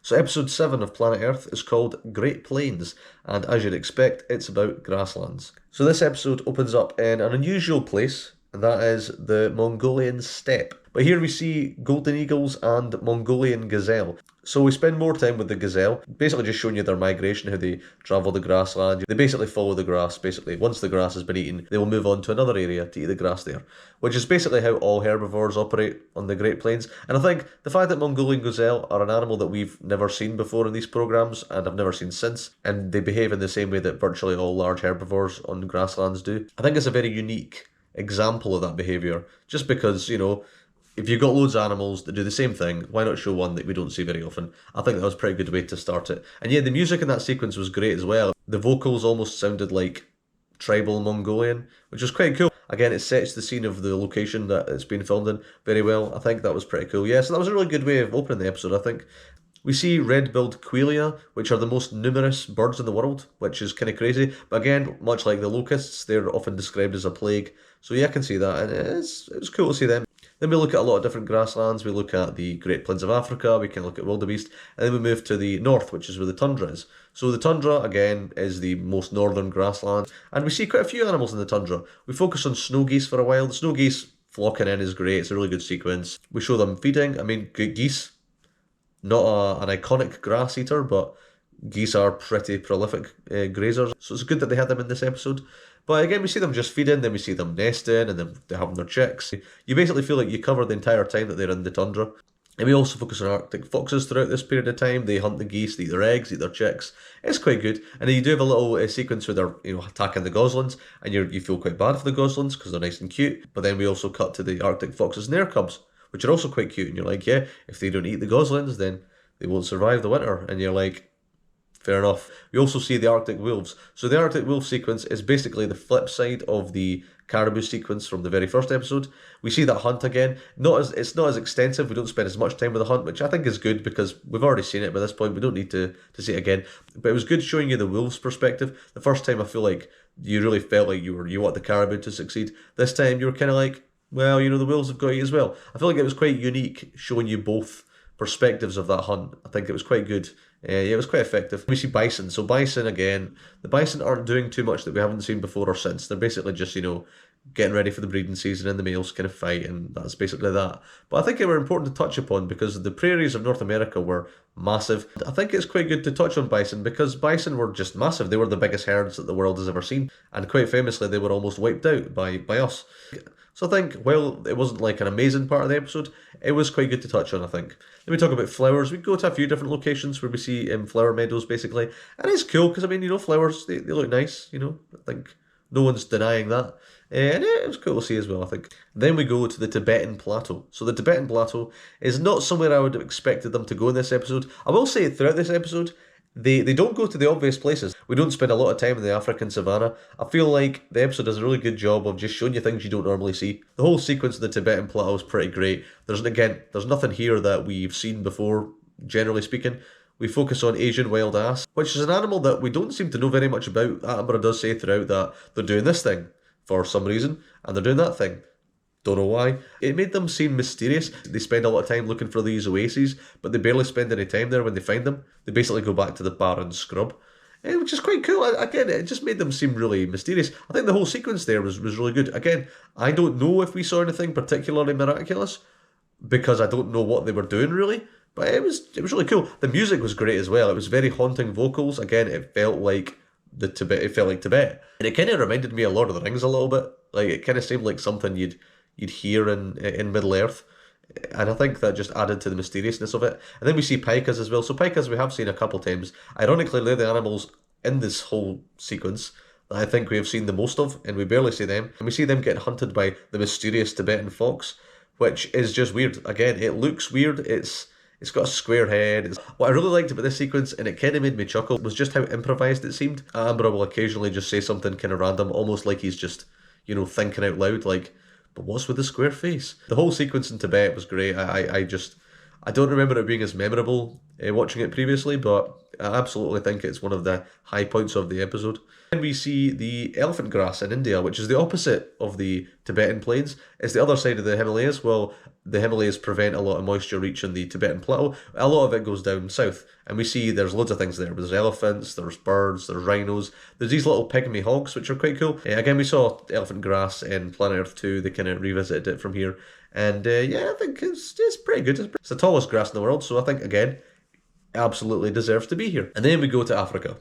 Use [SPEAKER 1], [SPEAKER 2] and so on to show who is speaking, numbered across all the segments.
[SPEAKER 1] So episode 7 of Planet Earth is called Great Plains, and as you'd expect, it's about grasslands. So this episode opens up in an unusual place, and that is the Mongolian steppe. But here we see golden eagles and Mongolian gazelle. So we spend more time with the gazelle, basically just showing you their migration, how they travel the grassland. They basically follow the grass, basically. Once the grass has been eaten, they will move on to another area to eat the grass there, which is basically how all herbivores operate on the Great Plains. And I think the fact that Mongolian gazelle are an animal that we've never seen before in these programs, and have never seen since, and they behave in the same way that virtually all large herbivores on grasslands do, I think it's a very unique example of that behaviour, just because, you know, if you've got loads of animals that do the same thing, why not show one that we don't see very often? I think that was a pretty good way to start it. And yeah, the music in that sequence was great as well. The vocals almost sounded like tribal Mongolian, which was quite cool. Again, it sets the scene of the location that it's been filmed in very well. I think that was pretty cool. Yeah, so that was a really good way of opening the episode, I think. We see red-billed quelea, which are the most numerous birds in the world, which is kind of crazy. But again, much like the locusts, they're often described as a plague. So yeah, I can see that, and it's cool to see them. Then we look at a lot of different grasslands. We look at the Great Plains of Africa, we can look at wildebeest, and then we move to the north, which is where the tundra is. So the tundra, again, is the most northern grassland, and we see quite a few animals in the tundra. We focus on snow geese for a while. The snow geese flocking in is great, it's a really good sequence. We show them feeding. I mean, geese, not an iconic grass eater, but geese are pretty prolific grazers, so it's good that they had them in this episode. But again, we see them just feeding, then we see them nesting, and then they're having their chicks. You basically feel like you cover the entire time that they're in the tundra. And we also focus on Arctic foxes throughout this period of time. They hunt the geese, they eat their eggs, eat their chicks. It's quite good. And then you do have a little sequence where they're attacking the goslings, and you feel quite bad for the goslings because they're nice and cute. But then we also cut to the Arctic foxes and their cubs, which are also quite cute. And you're like, yeah, if they don't eat the goslings, then they won't survive the winter. And you're like, fair enough. We also see the Arctic wolves. So the Arctic wolf sequence is basically the flip side of the caribou sequence from the very first episode. We see that hunt again. It's not as extensive. We don't spend as much time with the hunt, which I think is good because we've already seen it by this point. We don't need to see it again. But it was good showing you the wolves' perspective. The first time I feel like you really felt like you want the caribou to succeed. This time you were kind of like, well, the wolves have got you as well. I feel like it was quite unique showing you both perspectives of that hunt. I think it was quite good. Yeah, it was quite effective. We see bison. So bison, again, the bison aren't doing too much that we haven't seen before or since. They're basically just, getting ready for the breeding season and the males kind of fight, and that's basically that. But I think they were important to touch upon because the prairies of North America were massive. I think it's quite good to touch on bison because bison were just massive. They were the biggest herds that the world has ever seen, and quite famously they were almost wiped out by us. So I think, while it wasn't like an amazing part of the episode, it was quite good to touch on, I think. Then we talk about flowers. We go to a few different locations where we see flower meadows, basically. And it's cool because, flowers, they look nice, I think no one's denying that. And yeah, it was cool to see as well, I think. Then we go to the Tibetan Plateau. So the Tibetan Plateau is not somewhere I would have expected them to go in this episode. I will say, throughout this episode, They don't go to the obvious places. We don't spend a lot of time in the African savannah. I feel like the episode does a really good job of just showing you things you don't normally see. The whole sequence of the Tibetan Plateau is pretty great. There's nothing here that we've seen before, generally speaking. We focus on Asian wild ass, which is an animal that we don't seem to know very much about. Attenborough does say throughout that they're doing this thing for some reason, and they're doing that thing. Don't know why. It made them seem mysterious. They spend a lot of time looking for these oases, but they barely spend any time there when they find them. They basically go back to the barren scrub, which is quite cool. Again, it just made them seem really mysterious. I think the whole sequence there was really good. Again, I don't know if we saw anything particularly miraculous, because I don't know what they were doing really, but it was really cool. The music was great as well. It was very haunting vocals. Again, it felt like Tibet. And it kind of reminded me of Lord of the Rings a little bit. Like, it kind of seemed like something you'd hear in Middle Earth, and I think that just added to the mysteriousness of it. And then we see pikas as well. So pikas we have seen a couple times. Ironically, they're the animals in this whole sequence that I think we have seen the most of, and we barely see them. And we see them getting hunted by the mysterious Tibetan fox, which is just weird. Again, it looks weird. It's got a square head. What I really liked about this sequence, and it kind of made me chuckle, was just how improvised it seemed. Amber will occasionally just say something kind of random, almost like he's just, thinking out loud, like, but what's with the square face? The whole sequence in Tibet was great. I don't remember it being as memorable watching it previously, but I absolutely think it's one of the high points of the episode. Then we see the elephant grass in India, which is the opposite of the Tibetan plains. It's the other side of the Himalayas. Well, the Himalayas prevent a lot of moisture reaching the Tibetan Plateau. A lot of it goes down south, and we see there's loads of things there. There's elephants, there's birds, there's rhinos, there's these little pygmy hogs, which are quite cool. Again, we saw elephant grass in Planet Earth 2, they kind of revisited it from here. And yeah, I think it's pretty good. It's the tallest grass in the world, so I think, again, absolutely deserves to be here. And then we go to Africa,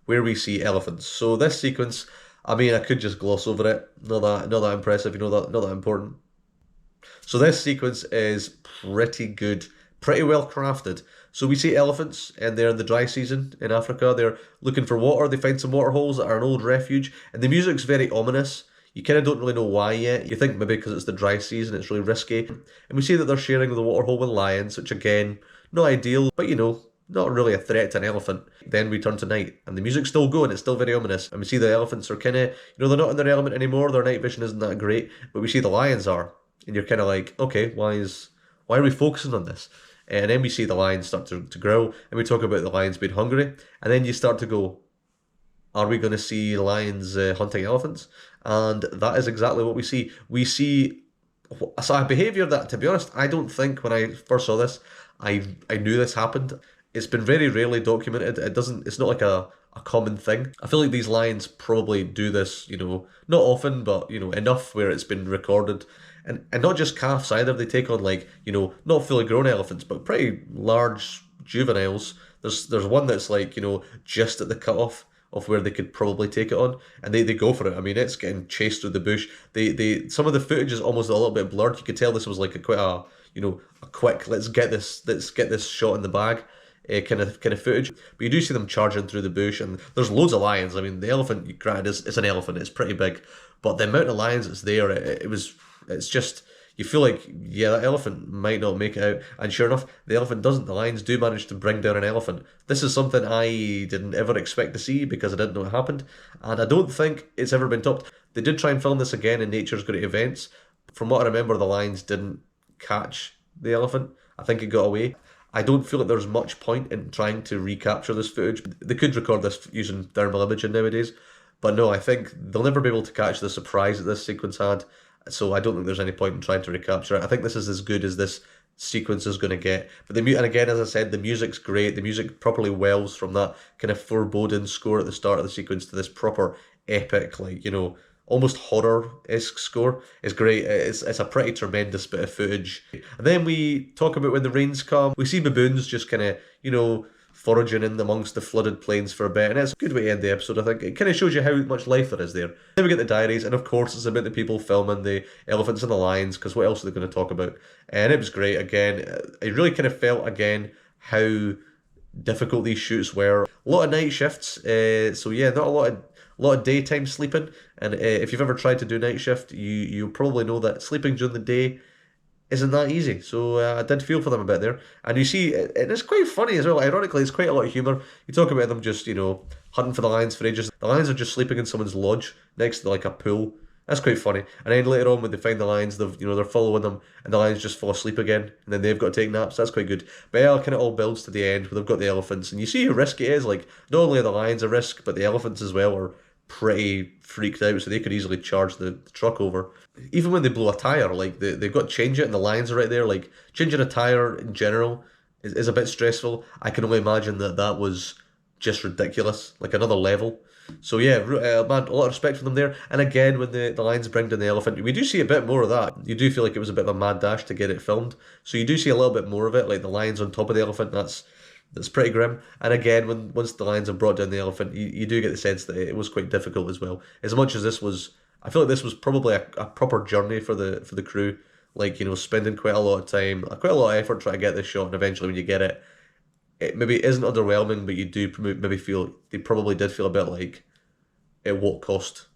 [SPEAKER 1] where we see elephants. So this sequence, I mean, I could just gloss over it. Not that impressive, not that important. So this sequence is pretty good, pretty well crafted. So we see elephants, and they're in the dry season in Africa. They're looking for water. They find some water holes that are an old refuge, and the music's very ominous. You kind of don't really know why yet. You think maybe because it's the dry season, it's really risky. And we see that they're sharing the water hole with lions, which again, not ideal, but not really a threat to an elephant. Then we turn to night, and the music's still going, it's still very ominous. And we see the elephants are kind of, they're not in their element anymore, their night vision isn't that great, but we see the lions are. And you're kind of like, okay, why are we focusing on this? And then we see the lions start to growl, and we talk about the lions being hungry, and then you start to go, are we going to see lions hunting elephants? And that is exactly what we see. We see a behaviour that, to be honest, I don't think when I first saw this, I knew this happened. It's been very rarely documented. It's not like a common thing. I feel like these lions probably do this, not often, but, enough where it's been recorded. And not just calves either. They take on not fully grown elephants, but pretty large juveniles. There's one that's just at the cutoff of where they could probably take it on, and they go for it. I mean, it's getting chased through the bush. They some of the footage is almost a little bit blurred. You could tell this was like a quick let's get this shot in the bag. Kind of footage, but you do see them charging through the bush, and there's loads of lions. I mean, the elephant, granted, it's an elephant, it's pretty big, but the amount of lions that's there, it's just, you feel like, yeah, that elephant might not make it out, and sure enough, the elephant doesn't. The lions do manage to bring down an elephant. This is something I didn't ever expect to see because I didn't know it happened, and I don't think it's ever been topped. They did try and film this again in Nature's Great Events. From what I remember, the lions didn't catch the elephant. I think it got away. I don't feel like there's much point in trying to recapture this footage. They could record this using thermal imaging nowadays, but no, I think they'll never be able to catch the surprise that this sequence had, so I don't think there's any point in trying to recapture it. I think this is as good as this sequence is going to get. But and again, as I said, the music's great. The music properly wells from that kind of foreboding score at the start of the sequence to this proper epic, almost horror-esque score. Is great. It's a pretty tremendous bit of footage. And then we talk about when the rains come. We see baboons just kind of, foraging in amongst the flooded plains for a bit, and it's a good way to end the episode, I think. It kind of shows you how much life there is there. Then we get the diaries, and of course it's about the people filming the elephants and the lions, because what else are they going to talk about? And it was great, again. It really kind of felt, again, how difficult these shoots were. A lot of night shifts, so yeah, not a lot of daytime sleeping, and if you've ever tried to do night shift, you probably know that sleeping during the day isn't that easy. So I did feel for them a bit there, and you see, and it's quite funny as well. Ironically, it's quite a lot of humour. You talk about them just hunting for the lions for ages. The lions are just sleeping in someone's lodge next to a pool. That's quite funny. And then later on, when they find the lions, they're following them, and the lions just fall asleep again, and then they've got to take naps. That's quite good. But yeah, it kind of all builds to the end where they've got the elephants, and you see how risky it is. Not only are the lions a risk, but the elephants as well are pretty freaked out, so they could easily charge the truck over. Even when they blow a tire, they've got to change it, and the lions are right there. Changing a tire in general is a bit stressful. I can only imagine that was just ridiculous, another level. So yeah, man, a lot of respect for them there. And again, when the lions bring down the elephant, we do see a bit more of that. You do feel like it was a bit of a mad dash to get it filmed, so you do see a little bit more of it, the lions on top of the elephant. That's pretty grim. And again, once the lions have brought down the elephant, you do get the sense that it was quite difficult as well. As much as I feel like this was probably a proper journey for the crew. Spending quite a lot of time, quite a lot of effort trying to get this shot, and eventually when you get it, it maybe isn't underwhelming, but you do maybe feel, they probably did feel a bit like it won't cost.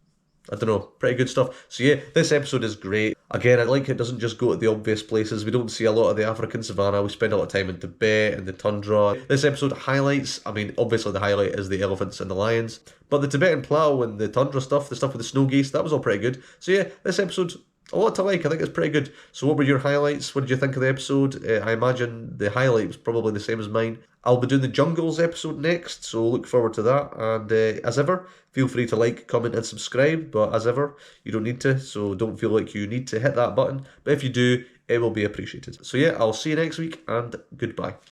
[SPEAKER 1] I don't know, pretty good stuff. So yeah, this episode is great. Again, I like it doesn't just go to the obvious places. We don't see a lot of the African savannah. We spend a lot of time in Tibet and the tundra. This episode highlights, obviously the highlight is the elephants and the lions, but the Tibetan Plateau and the tundra stuff, the stuff with the snow geese, that was all pretty good. So yeah, this episode, a lot to like. I think it's pretty good. So what were your highlights? What did you think of the episode? I imagine the highlight was probably the same as mine. I'll be doing the jungles episode next, so look forward to that. And as ever, feel free to like, comment and subscribe. But as ever, you don't need to, so don't feel like you need to hit that button. But if you do, it will be appreciated. So yeah, I'll see you next week, and goodbye.